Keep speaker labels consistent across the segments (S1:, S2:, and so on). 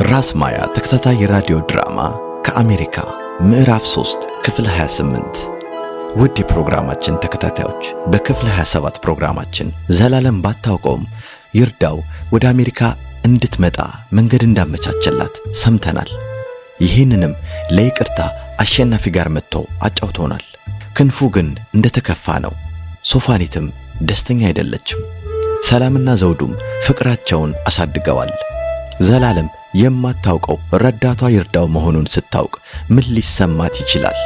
S1: ራስ ማያ ተከታታይ የራዲዮ ድራማ ከአሜሪካ ምዕራፍ 3 ክፍል 28። ውድ የፕሮግራማችን ተከታታዮች በክፍል 27 ፕሮግራማችን ዘላለም ባታውቀውም ይርዳው ወደ አሜሪካ እንድትመጣ መንገድ እንዳመቻቸላት ሰምተናል። ይህንንም ለይቅርታ አሸናፊ ጋር መጥቶ አጫውቶናል። ክንፉ ግን እንደተከፋ ነው። ሶፋኒትም ደስተኛ አይደለችም። ሰላምና ዘውዱም ፍቅራቸውን አሳድገዋል። ዘላለም የማታውቀው ረዳቷ ይርዳው መሆኑን ስታውቅ ምን ሊሰማት ይችላል?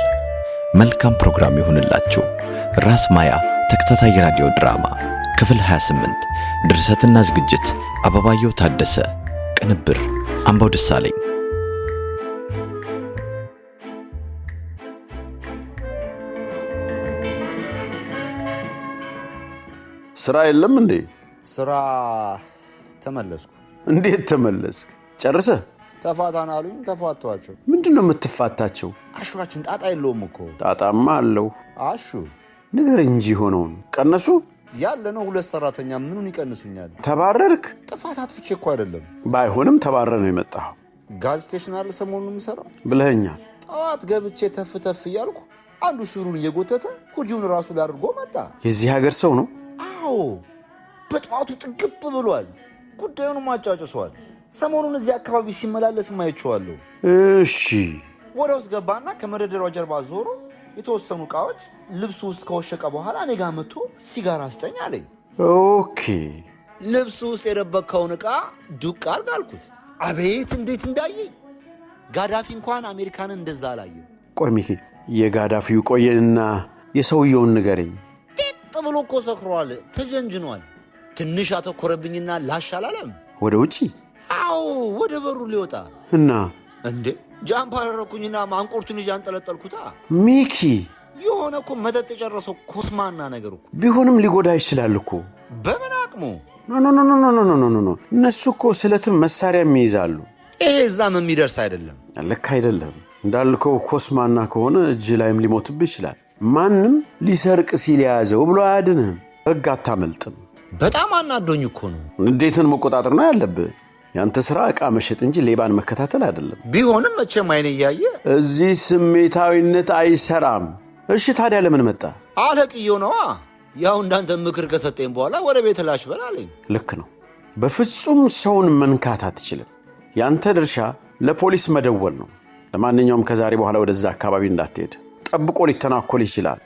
S1: መልካም ፕሮግራም ይሁንላችሁ። ራስ ማያ ተከታታይ ራዲዮ ድራማ ክፍል 28። ድርሰትና ዝግጅት አበባየው ታደሰ፣ ቅንብር አምባው ደሳለኝ።
S2: ስራ የለም እንዴ?
S3: ስራ ተመለስኩ።
S2: እንዴት ተመለስክ? ጨርሰህ?
S3: ተፋታን አሉኝ፣ ተፋቷቸው።
S2: ምንድነው የምትፋታቸው?
S3: አሹራችን ጣጣ የለውም እኮ።
S2: ጣጣማ አለው።
S3: አሹ
S2: ነገር እንጂ ሆነውን ቀነሱ።
S3: ያለነው 2 ሰራተኛ ምኑን ይቀንሱኛል?
S2: ተባረርክ?
S3: ጥፋት አጥፍቼ እኮ አይደለም።
S2: ባይሆንም ተባረር ነው የመጣው።
S3: ጋዝ ስቴሽን አለ ሰሞኑን የምሰራው
S2: ብለኸኛል።
S3: ጠዋት ገብቼ ተፍ እያልኩ አንዱ ሱሩን እየጎተተ ሁጂውን ራሱ ላድርጎ መጣ።
S2: የዚህ ሀገር ሰው ነው?
S3: አዎ፣ በጠዋቱ ጥግብ ብሏል። ጉዳዩን ማጫጭሷል። ሰሞኑን እዚህ አካባቢ ሲመላለስ ማይቼዋለሁ።
S2: እሺ።
S3: ወደ ውስጥ ገባና ከመደርደሪያው ጀርባ ዞሮ የተወሰኑ ዕቃዎች ልብሱ ውስጥ ከወሸቀ በኋላ እኔ ጋር መጥቶ ሲጋራ አስጠኝ አለኝ።
S2: ኦኬ።
S3: ልብሱ ውስጥ የደበቅከውን ዕቃ ዱቅ አድርግ አልኩት። አቤት እንዴት እንዳየኝ! ጋዳፊ እንኳን አሜሪካንን እንደዛ አላየም።
S2: ቆይ ሚኪ፣ የጋዳፊው ቆየንና የሰውየውን ንገረኝ።
S3: ጤጥ ብሎ እኮ ሰክሯል፣ ተጀንጅኗል። ትንሽ አተኮረብኝና ላሻላለም
S2: ወደ ውጪ?
S3: አዎ፣ ወደ በሩ ሊወጣ
S2: እና
S3: እንዴ ጃምፕ አደረኩኝና ማንቆርቱን ይዤ አንጠለጠልኩታ።
S2: ሚኪ፣
S3: የሆነ እኮ መጠጥ የጨረሰው ኮስማና ነገር እኮ።
S2: ቢሆንም ሊጎዳ ይችላል እኮ።
S3: በምን አቅሙ?
S2: ኖ እነሱ እኮ ስለትም መሳሪያም ይይዛሉ።
S3: ይሄ እዛም የሚደርስ አይደለም።
S2: ልክ አይደለም እንዳልከው። ኮስማና ከሆነ እጅ ላይም ሊሞትብህ ይችላል። ማንም ሊሰርቅ ሲል ያዘው ብሎ አያድንህም። ሕግ አታመልጥም።
S3: በጣም አናዶኝ እኮ ነው።
S2: እንዴትን መቆጣጠር ነው ያለብህ። ያንተ ስራ ዕቃ መሸጥ እንጂ ሌባን መከታተል አይደለም።
S3: ቢሆንም መቼም አይኔ እያየ
S2: እዚህ ስሜታዊነት አይሰራም። እሺ ታዲያ ለምን መጣ?
S3: አለቅየው ነዋ። ያው እንዳንተ ምክር ከሰጠኝ በኋላ ወደ ቤት ላሽ በላለኝ።
S2: ልክ ነው። በፍጹም ሰውን መንካት አትችልም። ያንተ ድርሻ ለፖሊስ መደወል ነው። ለማንኛውም ከዛሬ በኋላ ወደዛ አካባቢ እንዳትሄድ። ጠብቆ ሊተናኮል ይችላል።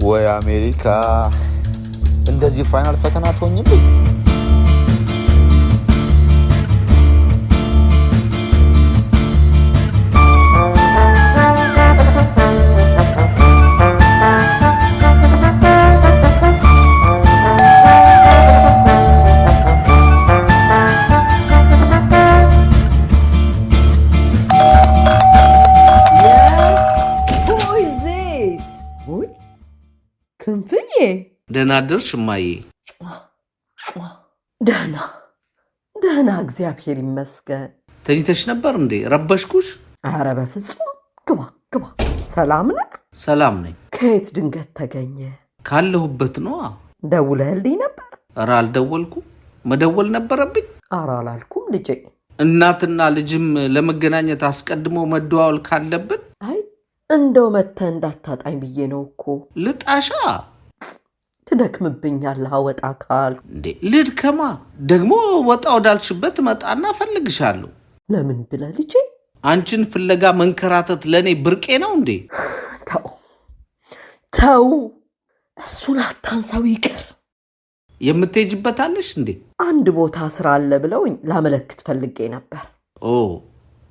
S3: ወይ አሜሪካ! እንደዚህ ፋይናል ፈተና ትሆኝብኝ።
S4: ክንፍዬ
S5: ደህና አደርሽ እማዬ?
S4: ደህና እግዚአብሔር ይመስገን።
S5: ተኝተሽ ነበር እንዴ? ረበሽኩሽ?
S4: አረ በፍጹም ግባ። ሰላም ነህ?
S5: ሰላም ነኝ።
S4: ከየት ድንገት ተገኘ?
S5: ካለሁበት ነዋ።
S4: ደውለህልኝ ነበር?
S5: ኧረ አልደወልኩም። መደወል ነበረብኝ?
S4: ኧረ አላልኩም ልጄ።
S5: እናትና ልጅም ለመገናኘት አስቀድሞ መደዋወል ካለብን?
S4: አይ እንደው መተህ እንዳታጣኝ ብዬ ነው እኮ።
S5: ልጣሻ
S4: ትደክምብኛለህ ወጣ ካልኩ።
S5: እንዴ ልድከማ? ደግሞ ወጣ ወዳልሽበት መጣና ፈልግሻለሁ።
S4: ለምን ብለህ ልጄ?
S5: አንቺን ፍለጋ መንከራተት ለእኔ ብርቄ ነው እንዴ?
S4: ተው እሱን አታንሳው ይቅር።
S5: የምትሄጅበታለሽ እንዴ?
S4: አንድ ቦታ ስራ አለ ብለውኝ ላመለክት ፈልጌ ነበር።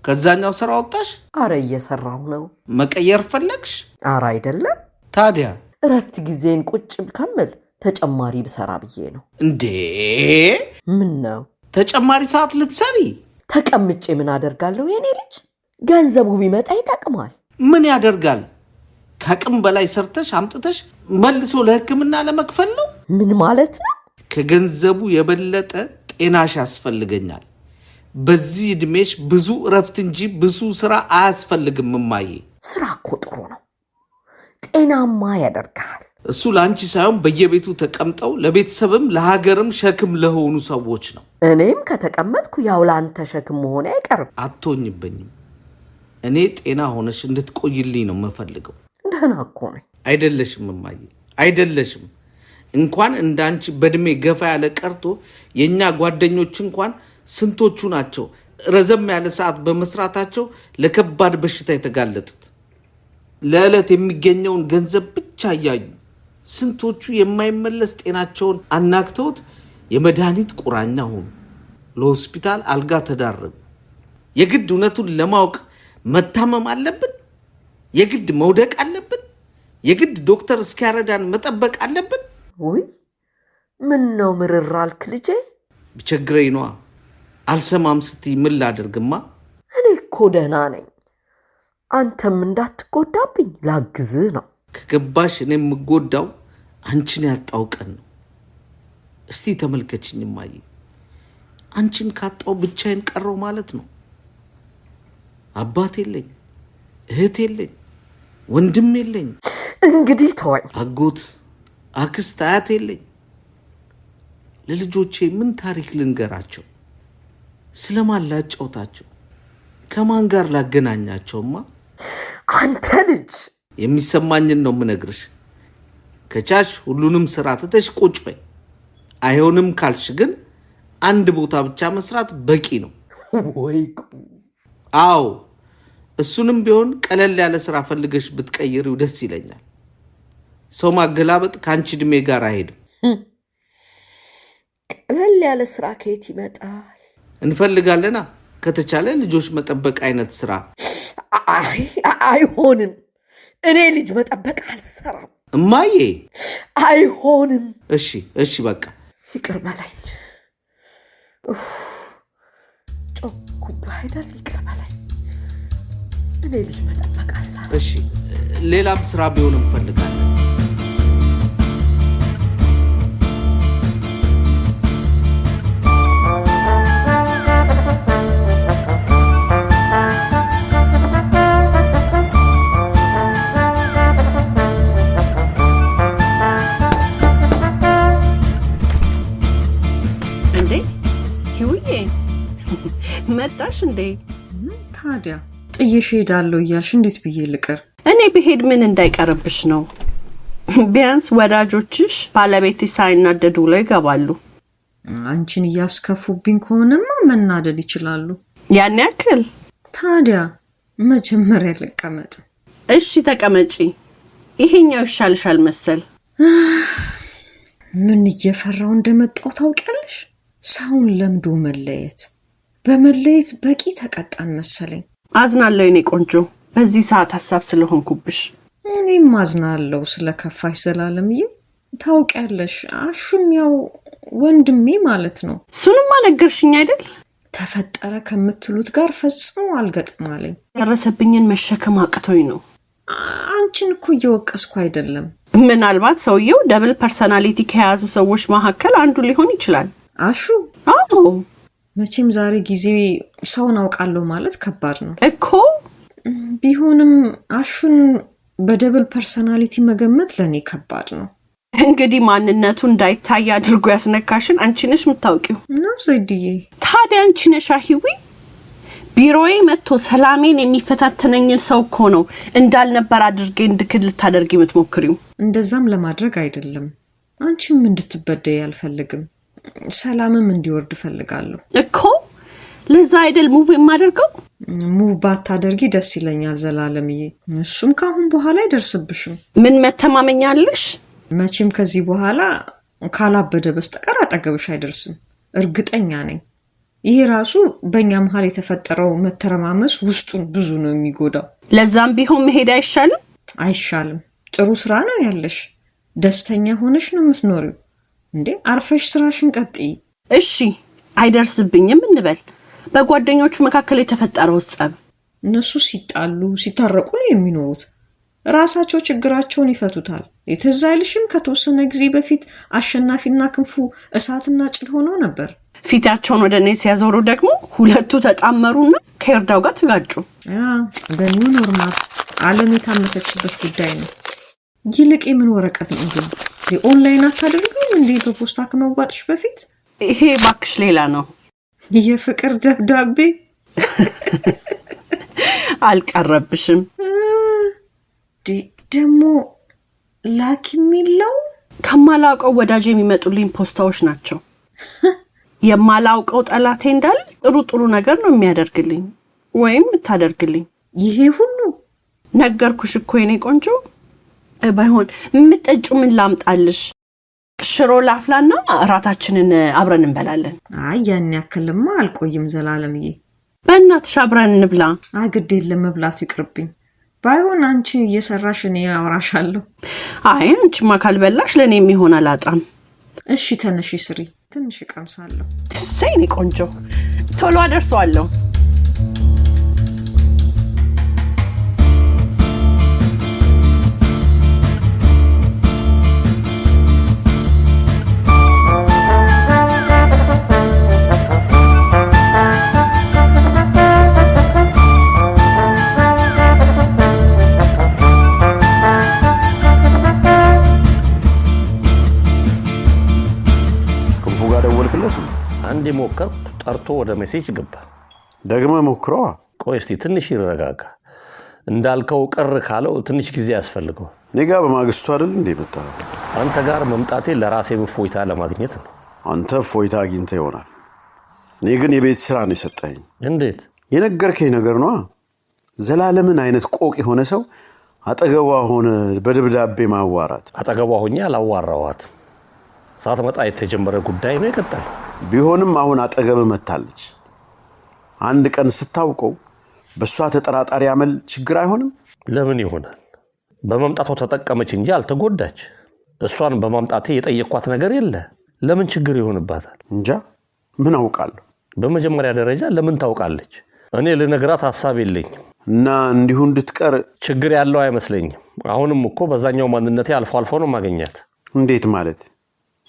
S5: ከዛኛው ስራ ወጣሽ?
S4: አረ እየሰራሁ ነው።
S5: መቀየር ፈለግሽ?
S4: አረ አይደለም።
S5: ታዲያ
S4: እረፍት ጊዜን ቁጭ ከምል ተጨማሪ ብሰራ ብዬ ነው።
S5: እንዴ
S4: ምን ነው
S5: ተጨማሪ ሰዓት ልትሰሪ?
S4: ተቀምጬ ምን አደርጋለሁ የኔ ልጅ? ገንዘቡ ቢመጣ ይጠቅማል።
S5: ምን ያደርጋል? ከአቅም በላይ ሰርተሽ አምጥተሽ መልሶ ለሕክምና ለመክፈል ነው።
S4: ምን ማለት ነው?
S5: ከገንዘቡ የበለጠ ጤናሽ ያስፈልገኛል። በዚህ እድሜሽ ብዙ እረፍት እንጂ ብዙ ስራ አያስፈልግም እማዬ።
S4: ስራ እኮ ጥሩ ነው፣ ጤናማ ያደርጋል።
S5: እሱ ላንቺ ሳይሆን በየቤቱ ተቀምጠው ለቤተሰብም ለሀገርም ሸክም ለሆኑ ሰዎች ነው።
S4: እኔም ከተቀመጥኩ ያው ላንተ ሸክም መሆን አይቀርም።
S5: አትሆኝብኝም። እኔ ጤና ሆነሽ እንድትቆይልኝ ነው የምፈልገው።
S4: ደህና እኮ ነኝ።
S5: አይደለሽም እማዬ፣ አይደለሽም። እንኳን እንዳንቺ በእድሜ ገፋ ያለ ቀርቶ የእኛ ጓደኞች እንኳን ስንቶቹ ናቸው ረዘም ያለ ሰዓት በመስራታቸው ለከባድ በሽታ የተጋለጡት። ለዕለት የሚገኘውን ገንዘብ ብቻ እያዩ ስንቶቹ የማይመለስ ጤናቸውን አናግተውት የመድኃኒት ቁራኛ ሆኑ፣ ለሆስፒታል አልጋ ተዳረጉ። የግድ እውነቱን ለማወቅ መታመም አለብን? የግድ መውደቅ አለብን? የግድ ዶክተር እስኪያረዳን መጠበቅ አለብን?
S4: ውይ ምን ነው ምርር አልክ ልጄ?
S5: ብቸግረኝ ነዋ። አልሰማም ስትይ ምን ላድርግማ?
S4: እኔ እኮ ደህና ነኝ። አንተም እንዳትጎዳብኝ ላግዝህ ነው።
S5: ከገባሽ እኔ የምጎዳው አንቺን ያጣው ቀን ነው። እስቲ ተመልከችኝ እማዬ፣ አንቺን ካጣው ብቻዬን ቀረው ማለት ነው። አባት የለኝ፣ እህት የለኝ፣ ወንድም የለኝ።
S4: እንግዲህ ተወኝ።
S5: አጎት፣ አክስት፣ አያት የለኝ። ለልጆቼ ምን ታሪክ ልንገራቸው? ስለማን ላጫውታቸው? ከማን ጋር ላገናኛቸውማ?
S4: አንተ ልጅ
S5: የሚሰማኝን ነው የምነግርሽ። ከቻሽ ሁሉንም ስራ ትተሽ ቁጭ በይ። አይሆንም ካልሽ ግን አንድ ቦታ ብቻ መስራት በቂ ነው።
S4: ወይ
S5: አዎ፣ እሱንም ቢሆን ቀለል ያለ ስራ ፈልገሽ ብትቀይሪው ደስ ይለኛል። ሰው ማገላበጥ ከአንቺ እድሜ ጋር አይሄድም።
S4: ቀለል ያለ ስራ ከየት ይመጣል?
S5: እንፈልጋለና ከተቻለ ልጆች መጠበቅ አይነት ስራ።
S4: አይሆንም። እኔ ልጅ መጠበቅ አልሰራም
S5: እማዬ።
S4: አይሆንም።
S5: እሺ በቃ
S4: ይቅር በለኝ። ጮኩብህ አይደል? ይቅር በለኝ። እኔ ልጅ መጠበቅ አልሰራም።
S5: እሺ ሌላም ስራ ቢሆን እንፈልጋለን።
S6: መጣሽ እንዴ?
S7: ታዲያ ጥዬሽ ሄዳለሁ እያልሽ እንዴት ብዬ ልቅር?
S6: እኔ ብሄድ ምን እንዳይቀርብሽ ነው? ቢያንስ ወዳጆችሽ ባለቤትሽ ሳይናደዱ ላይ ይገባሉ።
S7: አንቺን እያስከፉብኝ ከሆነማ መናደድ ይችላሉ።
S6: ያን ያክል?
S7: ታዲያ መጀመሪያ ልቀመጥ።
S6: እሺ ተቀመጪ። ይሄኛው ይሻልሻል መሰል።
S7: ምን እየፈራው እንደመጣው ታውቂያለሽ? ሰውን ለምዶ መለየት። በመለየት በቂ ተቀጣን መሰለኝ።
S6: አዝናለሁ የኔ ቆንጆ፣ በዚህ ሰዓት ሐሳብ ስለሆንኩብሽ።
S7: እኔም አዝናለሁ ስለከፋሽ ዘላለምዬ። ታውቂያለሽ አሹም ያው ወንድሜ ማለት ነው።
S6: እሱንም አነገርሽኝ አይደል?
S7: ተፈጠረ ከምትሉት ጋር ፈጽሞ አልገጥማለኝ።
S6: ያረሰብኝን መሸከም አቅቶኝ ነው።
S7: አንቺን እኮ እየወቀስኩ አይደለም።
S6: ምናልባት ሰውየው ደብል ፐርሰናሊቲ ከያዙ ሰዎች መካከል አንዱ ሊሆን ይችላል።
S7: አሹ?
S6: አዎ።
S7: መቼም ዛሬ ጊዜ ሰውን አውቃለሁ ማለት ከባድ ነው
S6: እኮ።
S7: ቢሆንም አሹን በደብል ፐርሰናሊቲ መገመት ለኔ ከባድ ነው።
S6: እንግዲህ ማንነቱ እንዳይታይ አድርጎ ያስነካሽን አንቺ ነሽ የምታውቂው
S7: ነው ዘይድዬ።
S6: ታዲያ አንቺ ነሽ ሂዊ። ቢሮዬ መጥቶ ሰላሜን የሚፈታተነኝን ሰው እኮ ነው እንዳልነበር አድርጌ እንድክድ ልታደርጊ የምትሞክሪው።
S7: እንደዛም ለማድረግ አይደለም። አንቺም እንድትበደይ አልፈልግም። ሰላምም እንዲወርድ ፈልጋለሁ
S6: እኮ። ለዛ አይደል ሙቭ የማደርገው?
S7: ሙቭ ባታደርጊ ደስ ይለኛል ዘላለምዬ። እሱም ካሁን በኋላ አይደርስብሽም።
S6: ምን መተማመኛለሽ?
S7: መቼም ከዚህ በኋላ ካላበደ በስተቀር አጠገብሽ አይደርስም፣ እርግጠኛ ነኝ። ይሄ ራሱ በእኛ መሀል የተፈጠረው መተረማመስ ውስጡን ብዙ ነው የሚጎዳው።
S6: ለዛም ቢሆን መሄድ አይሻልም?
S7: አይሻልም። ጥሩ ስራ ነው ያለሽ፣ ደስተኛ ሆነሽ ነው የምትኖሪው። እንዴ አርፈሽ ስራሽን ቀጥይ።
S6: እሺ አይደርስብኝም እንበል። በጓደኞቹ መካከል የተፈጠረው ጸብ፣
S7: እነሱ ሲጣሉ ሲታረቁ ነው የሚኖሩት። ራሳቸው ችግራቸውን ይፈቱታል። የተዛይልሽም ከተወሰነ ጊዜ በፊት አሸናፊና ክንፉ እሳትና ጭድ ሆነው ነበር።
S6: ፊታቸውን ወደ እኔ ሲያዞሩ ደግሞ ሁለቱ ተጣመሩና ከእርዳው ጋር ተጋጩ።
S7: በኒው ኖርማል ዓለም የታመሰችበት ጉዳይ ነው። ይልቅ ምን ወረቀት ነው ግን? የኦንላይን አታደርገው እንዴ በፖስታ ከመዋጥሽ በፊት?
S6: ይሄ ባክሽ ሌላ ነው።
S7: የፍቅር ደብዳቤ
S6: አልቀረብሽም።
S7: ደሞ ላኪ የሚለው
S6: ከማላውቀው ወዳጅ የሚመጡልኝ ፖስታዎች ናቸው። የማላውቀው ጠላቴ እንዳል ጥሩ ነገር ነው የሚያደርግልኝ ወይም ታደርግልኝ።
S7: ይሄ ሁሉ
S6: ነገርኩሽ እኮ የኔ ቆንጆ። ባይሆን ምጥጩ ምን ላምጣልሽ? ሽሮ ላፍላና እራታችንን አብረን እንበላለን።
S7: አይ ያን ያክልማ አልቆይም ዘላለምዬ።
S6: በእናትሽ አብረን እንብላ።
S7: ግድ የለም መብላቱ ይቅርብኝ። ባይሆን አንቺ እየሰራሽ እኔ አወራሻለሁ።
S6: አይ አንቺማ ካልበላሽ ለኔ የሚሆን አላጣም።
S7: እሺ ተነሺ ስሪ፣ ትንሽ ቀምሳለሁ።
S6: እሰይ የኔ ቆንጆ፣ ቶሎ አደርሰዋለሁ።
S8: አንዴ ሞከርኩ፣ ጠርቶ ወደ ሜሴጅ ገባ።
S2: ደግመህ ሞክረዋ።
S8: ቆይ እስቲ ትንሽ ይረጋጋ። እንዳልከው ቅር ካለው ትንሽ ጊዜ ያስፈልገው።
S2: እኔ ጋር በማግስቱ አይደል እንዴ መጣ?
S8: አንተ ጋር መምጣቴ ለራሴ እፎይታ ለማግኘት ነው።
S2: አንተ እፎይታ አግኝተህ ይሆናል። እኔ ግን የቤት ስራ ነው የሰጠኸኝ።
S8: እንዴት?
S2: የነገርከኝ ነገር ነው። ዘላለምን አይነት ቆቅ የሆነ ሰው አጠገቧ ሆነ በደብዳቤ ማዋራት።
S8: አጠገቧ ሆኜ አላዋራኋት። ሳትመጣ የተጀመረ ጉዳይ ነው የቀጠለው።
S2: ቢሆንም አሁን አጠገብ መታለች። አንድ ቀን ስታውቀው በሷ ተጠራጣሪ አመል ችግር አይሆንም?
S8: ለምን ይሆናል? በመምጣቷ ተጠቀመች እንጂ አልተጎዳች። እሷን በማምጣቴ የጠየኳት ነገር የለ። ለምን ችግር ይሆንባታል?
S2: እንጃ፣ ምን አውቃለሁ።
S8: በመጀመሪያ ደረጃ ለምን ታውቃለች? እኔ ልነግራት ሐሳብ የለኝም
S2: እና እንዲሁ እንድትቀር
S8: ችግር ያለው አይመስለኝም። አሁንም እኮ በዛኛው ማንነቴ አልፎ ነው ማገኛት።
S2: እንዴት ማለት?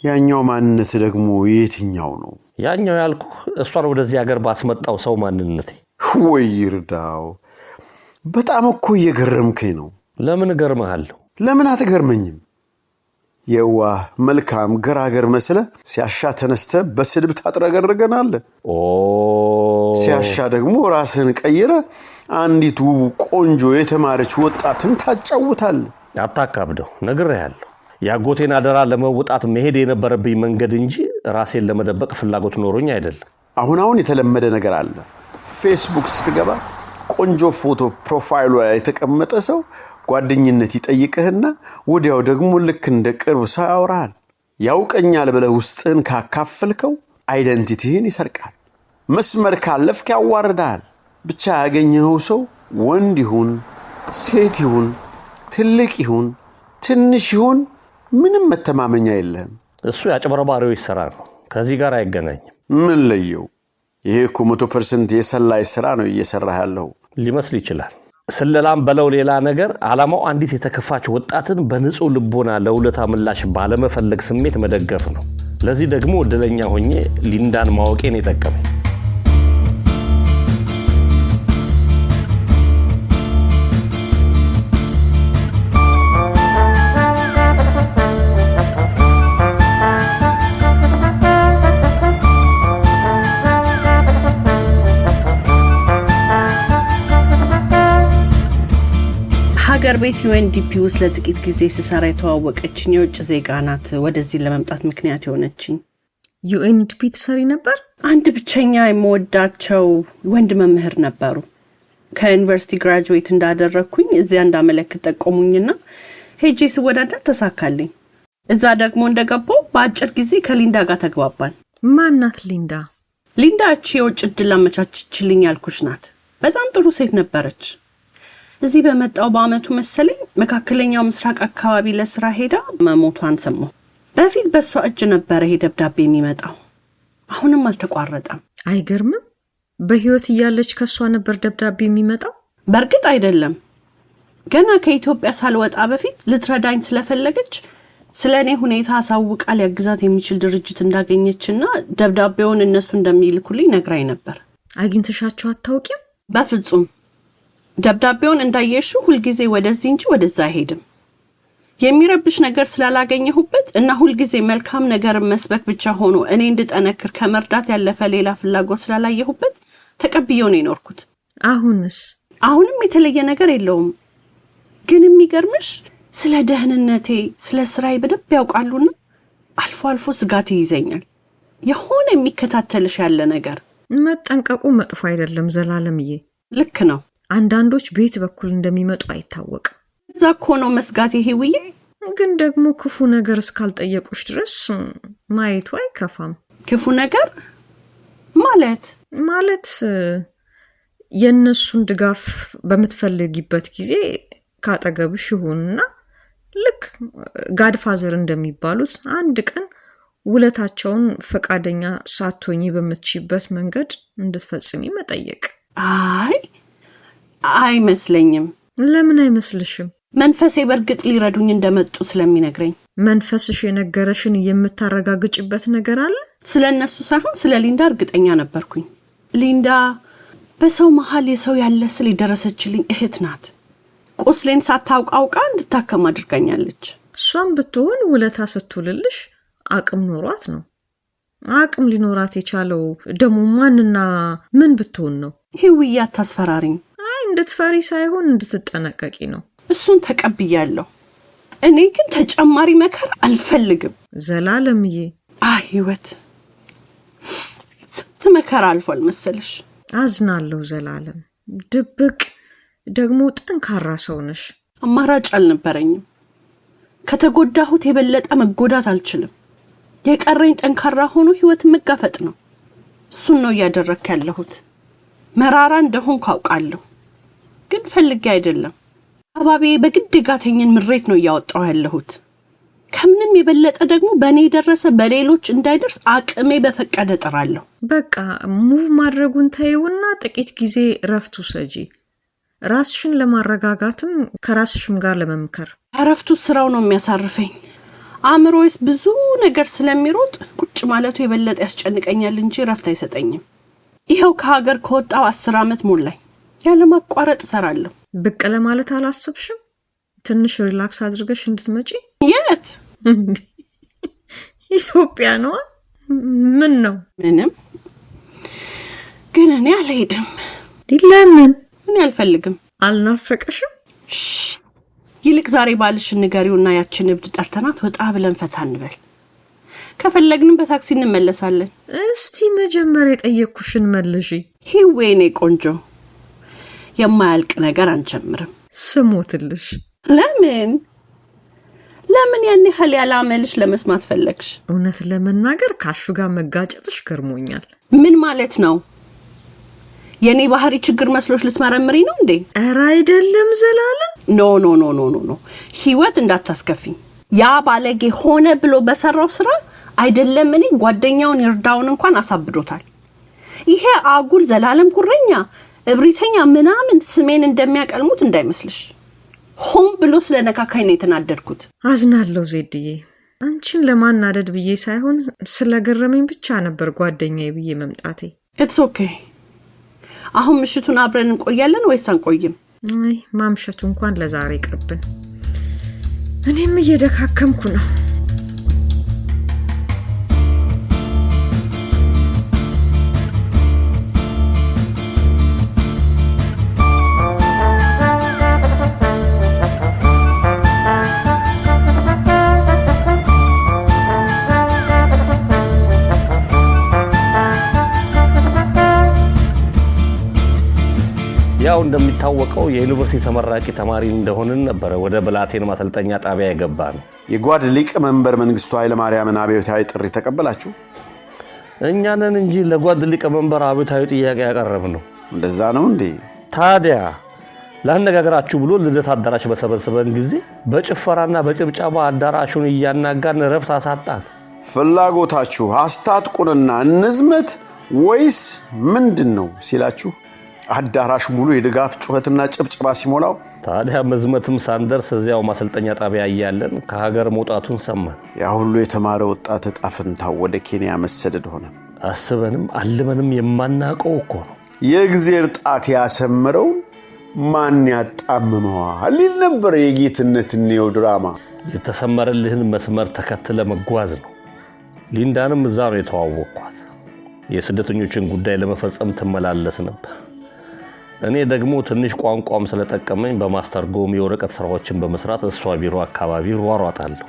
S2: ያኛው ማንነት ደግሞ የትኛው ነው?
S8: ያኛው ያልኩህ እሷን ወደዚህ ሀገር ባስመጣው ሰው ማንነቴ።
S2: ወይ ይርዳው፣ በጣም እኮ እየገረምከኝ ነው።
S8: ለምን እገርምሃለሁ?
S2: ለምን አትገርመኝም? የዋህ መልካም ገራገር መስለ ሲያሻ ተነስተ በስድብ ታጥረገርገናለህ። ሲያሻ ደግሞ ራስን ቀይረ አንዲት ውብ ቆንጆ የተማረች ወጣትን ታጫውታለህ።
S8: አታካብደው፣ ነግሬሃለሁ። ያጎቴን አደራ ለመውጣት መሄድ የነበረብኝ መንገድ እንጂ ራሴን ለመደበቅ ፍላጎት ኖሮኝ አይደለም።
S2: አሁን የተለመደ ነገር አለ። ፌስቡክ ስትገባ ቆንጆ ፎቶ ፕሮፋይሉ ላይ የተቀመጠ ሰው ጓደኝነት ይጠይቅህና ወዲያው ደግሞ ልክ እንደ ቅርብ ሰው ያወራል። ያውቀኛል ብለህ ውስጥህን ካካፈልከው አይደንቲቲህን ይሰርቃል። መስመር ካለፍክ ያዋርዳል። ብቻ ያገኘኸው ሰው ወንድ ይሁን ሴት ይሁን ትልቅ ይሁን ትንሽ ይሁን ምንም መተማመኛ የለህም።
S8: እሱ ያጭበረባሪዎች ስራ ነው፣ ከዚህ ጋር አይገናኝም።
S2: ምን ለየው? ይሄ እኮ 100% የሰላይ ስራ ነው እየሰራህ ያለው።
S8: ሊመስል ይችላል። ስለላም በለው ሌላ ነገር ዓላማው አንዲት የተከፋች ወጣትን በንጹህ ልቦና ለውለታ ምላሽ ባለመፈለግ ስሜት መደገፍ ነው። ለዚህ ደግሞ እድለኛ ሆኜ ሊንዳን ማወቄን የጠቀመኝ።
S6: ሀገር ቤት UNDP ውስጥ ለጥቂት ጊዜ ስሰራ የተዋወቀችኝ የውጭ ዜጋ ናት ወደዚህ ለመምጣት ምክንያት የሆነችኝ።
S7: UNDP ትሰሪ ነበር?
S6: አንድ ብቸኛ የምወዳቸው ወንድ መምህር ነበሩ። ከዩኒቨርሲቲ ግራጁዌት እንዳደረኩኝ እዚያ እንዳመለክት ጠቆሙኝና ሄጄ ስወዳደር ተሳካልኝ። እዛ ደግሞ እንደገባው በአጭር ጊዜ ከሊንዳ ጋር ተግባባን።
S7: ማናት ሊንዳ?
S6: ሊንዳ እቺ የውጭ ዕድል አመቻችልኝ ያልኩሽ ናት። በጣም ጥሩ ሴት ነበረች። እዚህ በመጣው በአመቱ መሰለኝ መካከለኛው ምስራቅ አካባቢ ለስራ ሄዳ መሞቷን ሰማሁ። በፊት በሷ እጅ ነበር ይሄ ደብዳቤ የሚመጣው። አሁንም አልተቋረጠም።
S7: አይገርምም? በህይወት እያለች ከሷ ነበር ደብዳቤ የሚመጣው?
S6: በርግጥ አይደለም። ገና ከኢትዮጵያ ሳልወጣ በፊት ልትረዳኝ ስለፈለገች ስለኔ ሁኔታ አሳውቃ ሊያግዛት የሚችል ድርጅት እንዳገኘችና ደብዳቤውን እነሱ እንደሚልኩልኝ ነግራኝ ነበር።
S7: አግኝተሻቸው አታውቂም?
S6: በፍጹም። ደብዳቤውን እንዳየሽው ሁልጊዜ ወደዚህ እንጂ ወደዛ አይሄድም። የሚረብሽ ነገር ስላላገኘሁበት እና ሁልጊዜ መልካም ነገር መስበክ ብቻ ሆኖ እኔ እንድጠነክር ከመርዳት ያለፈ ሌላ ፍላጎት ስላላየሁበት ተቀብዬው ነው የኖርኩት። አሁንም የተለየ ነገር የለውም። ግን የሚገርምሽ ስለ ደህንነቴ ስለ ስራዬ በደንብ ያውቃሉና አልፎ አልፎ ስጋት ይይዘኛል። የሆነ የሚከታተልሽ ያለ ነገር።
S7: መጠንቀቁ መጥፎ አይደለም ዘላለምዬ።
S6: ልክ ነው።
S7: አንዳንዶች ቤት በኩል እንደሚመጡ አይታወቅም።
S6: እዛ እኮ ነው መስጋት። ይሄውዬ
S7: ግን ደግሞ ክፉ ነገር እስካልጠየቁሽ ድረስ ማየቱ አይከፋም።
S6: ክፉ ነገር ማለት
S7: የነሱን ድጋፍ በምትፈልጊበት ጊዜ ካጠገብሽ ይሁንና ልክ ጋድፋዘር እንደሚባሉት አንድ ቀን ውለታቸውን ፈቃደኛ ሳትሆኚ በምትችይበት መንገድ እንድትፈጽሚ መጠየቅ።
S6: አይመስለኝም።
S7: ለምን አይመስልሽም?
S6: መንፈሴ በርግጥ ሊረዱኝ እንደመጡ ስለሚነግረኝ።
S7: መንፈስሽ የነገረሽን የምታረጋግጭበት ነገር አለ?
S6: ስለነሱ ሳይሆን ስለ ሊንዳ እርግጠኛ ነበርኩኝ። ሊንዳ በሰው መሃል የሰው ያለ ስል የደረሰችልኝ እህት ናት። ቁስሌን ሳታውቃ እንድታከም አድርጋኛለች።
S7: እሷም ብትሆን ውለታ ስትውልልሽ አቅም ኖሯት ነው። አቅም ሊኖራት የቻለው ደግሞ ማንና ምን ብትሆን ነው?
S6: ህውዬ አታስፈራሪኝ።
S7: እንድትፈሪ ሳይሆን እንድትጠነቀቂ ነው።
S6: እሱን ተቀብያለሁ። እኔ ግን ተጨማሪ መከራ አልፈልግም
S7: ዘላለምዬ።
S6: ህይወት ስንት መከራ አልፏል መሰለሽ።
S7: አዝናለሁ ዘላለም። ድብቅ ደግሞ ጠንካራ ሰው ነሽ።
S6: አማራጭ አልነበረኝም። ከተጎዳሁት የበለጠ መጎዳት አልችልም። የቀረኝ ጠንካራ ሆኖ ህይወትን መጋፈጥ ነው። እሱን ነው እያደረክ ያለሁት። መራራ እንደሆንኩ አውቃለሁ፣ ግን ፈልጌ አይደለም። አባቤ በግድ ጋተኝን ምሬት ነው እያወጣው ያለሁት። ከምንም የበለጠ ደግሞ በእኔ ደረሰ በሌሎች እንዳይደርስ አቅሜ በፈቀደ ጥራለሁ።
S7: በቃ ሙቭ ማድረጉን ተይውና ጥቂት ጊዜ ረፍቱ ሰጂ። ራስሽን ለማረጋጋትም ከራስሽም ጋር ለመምከር።
S6: ረፍቱ ስራው ነው የሚያሳርፈኝ። አእምሮዬስ ብዙ ነገር ስለሚሮጥ ቁጭ ማለቱ የበለጠ ያስጨንቀኛል እንጂ ረፍት አይሰጠኝም። ይኸው ከሀገር ከወጣው 10 ዓመት ሞላኝ። ያለማቋረጥ እሰራለሁ።
S7: ብቅ ለማለት አላስብሽም? ትንሽ ሪላክስ አድርገሽ እንድትመጪ?
S6: የት?
S7: ኢትዮጵያ ነው። ምን ነው?
S6: ምንም። ግን እኔ አልሄድም።
S7: ለምን?
S6: እኔ አልፈልግም።
S7: አልናፈቀሽም?
S6: ይልቅ ዛሬ ባልሽን ንገሪውና ያችን እብድ ጠርተናት ወጣ ብለን ፈታ እንበል። ከፈለግንም በታክሲ እንመለሳለን።
S7: እስቲ መጀመሪያ የጠየቅኩሽን መልሺ።
S6: ሂዌኔ ቆንጆ፣ የማያልቅ ነገር አንጀምርም።
S7: ስሞትልሽ።
S6: ለምን ያን ያህል ያላመልሽ ለመስማት ፈለግሽ?
S7: እውነት ለመናገር ካሹ ጋር መጋጨትሽ ገርሞኛል።
S6: ምን ማለት ነው? የኔ ባህሪ ችግር መስሎሽ ልትመረምሪ ነው እንዴ?
S7: ኧረ አይደለም ዘላለም።
S6: ኖ ህይወት እንዳታስከፊኝ። ያ ባለጌ ሆነ ብሎ በሰራው ስራ አይደለም እኔ ጓደኛውን ይርዳውን እንኳን አሳብዶታል። ይሄ አጉል ዘላለም ጉረኛ እብሪተኛ ምናምን ስሜን እንደሚያቀልሙት እንዳይመስልሽ። ሆን ብሎ ስለነካካኝ ነው የተናደድኩት።
S7: አዝናለሁ ዜድዬ። አንቺን ለማናደድ ብዬ ሳይሆን ስለገረመኝ ብቻ ነበር ጓደኛዬ ብዬ መምጣቴ።
S6: ኢትስ ኦኬ። አሁን ምሽቱን አብረን እንቆያለን ወይስ አንቆይም?
S7: አይ ማምሸቱ እንኳን ለዛሬ ቅርብን። እኔም እየደካከምኩ ነው።
S8: ያው እንደሚታወቀው የዩኒቨርሲቲ ተመራቂ ተማሪ እንደሆንን ነበር ወደ ብላቴን ማሰልጠኛ ጣቢያ የገባን።
S2: የጓድ ሊቀመንበር መንግስቱ ኃይለማርያምን አብዮታዊ ጥሪ ተቀበላችሁ?
S8: እኛ ነን እንጂ ለጓድ ሊቀመንበር አብዮታዊ ጥያቄ ያቀረብነው።
S2: እንደዛ ነው እንዴ?
S8: ታዲያ ለአነጋገራችሁ ብሎ ልደት አዳራሽ በሰበሰበን ጊዜ በጭፈራና በጭብጨባ አዳራሹን እያናጋን ረፍት አሳጣን።
S2: ፍላጎታችሁ አስታጥቁንና እንዝመት ወይስ ምንድነው ሲላችሁ አዳራሽ ሙሉ የድጋፍ ጩኸትና ጭብጨባ ሲሞላው፣
S8: ታዲያ መዝመትም ሳንደርስ እዚያው ማሰልጠኛ ጣቢያ እያለን ከሀገር መውጣቱን ሰማን።
S2: ያ ሁሉ የተማረ ወጣት ዕጣ ፈንታው ወደ ኬንያ መሰደድ ሆነ።
S8: አስበንም አልመንም የማናውቀው እኮ ነው።
S2: የእግዚአብሔር ጣት ያሰመረውን ማን ያጣምመዋል ይል ነበር የጌትነት ነው ድራማ።
S8: የተሰመረልህን መስመር ተከትለ መጓዝ ነው። ሊንዳንም እዛ ነው የተዋወቅኳት። የስደተኞችን ጉዳይ ለመፈጸም ትመላለስ ነበር። እኔ ደግሞ ትንሽ ቋንቋም ስለጠቀመኝ በማስተርጎም የወረቀት ስራዎችን በመስራት እሷ ቢሮ አካባቢ ሯሯጣለሁ።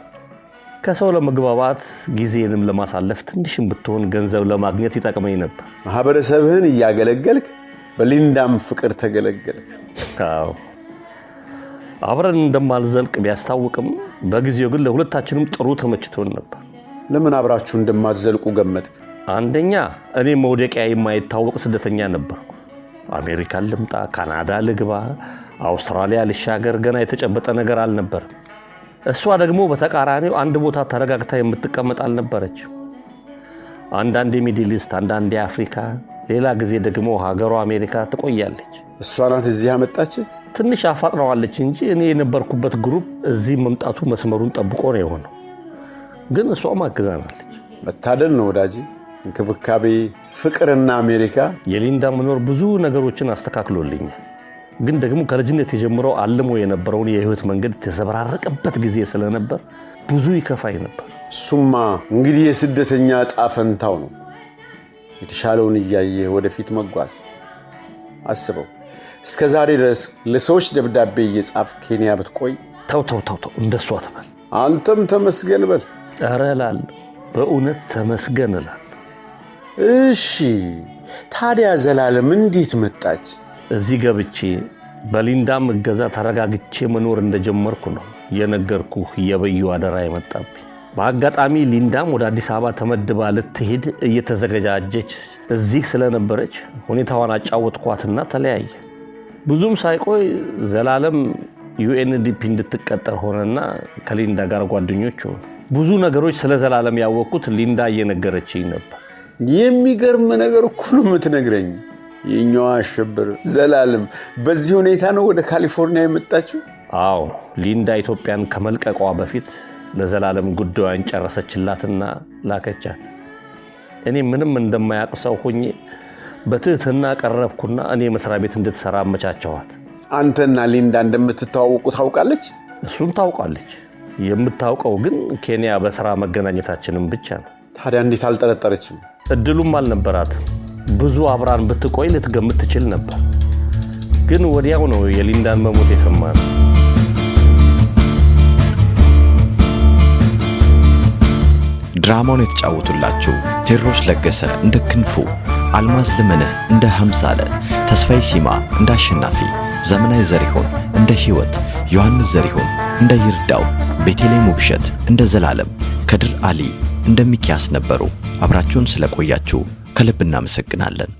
S8: ከሰው ለመግባባት ጊዜንም ለማሳለፍ ትንሽም ብትሆን ገንዘብ ለማግኘት ይጠቅመኝ ነበር።
S2: ማህበረሰብህን እያገለገልክ በሊንዳም ፍቅር ተገለገልክ።
S8: አዎ አብረን እንደማልዘልቅ ቢያስታውቅም በጊዜው ግን ለሁለታችንም ጥሩ ተመችቶን ነበር።
S2: ለምን አብራችሁ እንደማትዘልቁ ገመትክ?
S8: አንደኛ እኔ መውደቂያ የማይታወቅ ስደተኛ ነበርኩ። አሜሪካን ልምጣ፣ ካናዳ ልግባ፣ አውስትራሊያ ልሻገር ገና የተጨበጠ ነገር አልነበረም። እሷ ደግሞ በተቃራኒው አንድ ቦታ ተረጋግታ የምትቀመጥ አልነበረች። አንዳንዴ ሚድል ኢስት፣ አንዳንዴ አፍሪካ፣ ሌላ ጊዜ ደግሞ ሀገሯ አሜሪካ ትቆያለች።
S2: እሷ ናት እዚህ ያመጣች?
S8: ትንሽ አፋጥነዋለች እንጂ እኔ የነበርኩበት ግሩፕ እዚህ መምጣቱ መስመሩን ጠብቆ ነው የሆነው። ግን እሷም አግዛናለች።
S2: መታደል ነው ወዳጄ። እንክብካቤ፣ ፍቅርና አሜሪካ።
S8: የሊንዳ መኖር ብዙ ነገሮችን አስተካክሎልኛል። ግን ደግሞ ከልጅነት የጀምረው አልሞ የነበረውን የህይወት መንገድ ተሰበራረቀበት ጊዜ ስለነበር ብዙ ይከፋኝ ነበር።
S2: ሱማ እንግዲህ የስደተኛ ዕጣ ፈንታው ነው። የተሻለውን እያየ ወደፊት መጓዝ። አስበው እስከ ዛሬ ድረስ ለሰዎች ደብዳቤ እየጻፍ ኬንያ ብትቆይ።
S8: ተው እንደሷ አትበል።
S2: አንተም ተመስገን በል።
S8: ኧረ እላለሁ፣ በእውነት ተመስገን እላለሁ።
S2: እሺ ታዲያ ዘላለም እንዴት መጣች?
S8: እዚህ ገብቼ በሊንዳም እገዛ ተረጋግቼ መኖር እንደጀመርኩ ነው የነገርኩህ የበዩ አደራ የመጣብኝ። በአጋጣሚ ሊንዳም ወደ አዲስ አበባ ተመድባ ልትሄድ እየተዘጋጀች እዚህ ስለነበረች ሁኔታዋን አጫወትኳትና ተለያየ። ብዙም ሳይቆይ ዘላለም ዩኤንዲፒ እንድትቀጠር ሆነና ከሊንዳ ጋር ጓደኞች ሆኑ። ብዙ ነገሮች ስለ ዘላለም ያወቅኩት ሊንዳ እየነገረችኝ ነበር።
S2: የሚገርም ነገር እኮ ነው የምትነግረኝ። የኛዋ አሸብር ዘላለም በዚህ ሁኔታ ነው ወደ ካሊፎርኒያ የመጣችው?
S8: አዎ ሊንዳ ኢትዮጵያን ከመልቀቋ በፊት ለዘላለም ጉዳዩን ጨረሰችላትና ላከቻት። እኔ ምንም እንደማያውቅ ሰው ሆኜ በትህትና ቀረብኩና እኔ መስሪያ ቤት እንድትሰራ አመቻቸዋት።
S2: አንተና ሊንዳ እንደምትተዋወቁ ታውቃለች?
S8: እሱን ታውቃለች። የምታውቀው ግን ኬንያ በስራ መገናኘታችንን ብቻ ነው።
S2: ታዲያ እንዴት አልጠረጠረችም?
S8: እድሉም አልነበራትም። ብዙ አብራን ብትቆይ ልትገምት ትችል ነበር። ግን ወዲያው ነው የሊንዳን መሞት የሰማነው።
S1: ድራማውን የተጫወቱላችሁ ቴዎድሮስ ለገሰ እንደ ክንፉ፣ አልማዝ ልመንህ እንደ ሐምሳለ፣ ተስፋዬ ሲማ እንደ አሸናፊ፣ ዘመናዊ ዘሪሁን እንደ ሕይወት፣ ዮሐንስ ዘሪሁን እንደ ይርዳው፣ ቤቴሌም ውብሸት እንደ ዘላለም፣ ከድር አሊ እንደ ሚኪያስ ነበሩ። አብራችሁን ስለቆያችሁ ከልብ እናመሰግናለን።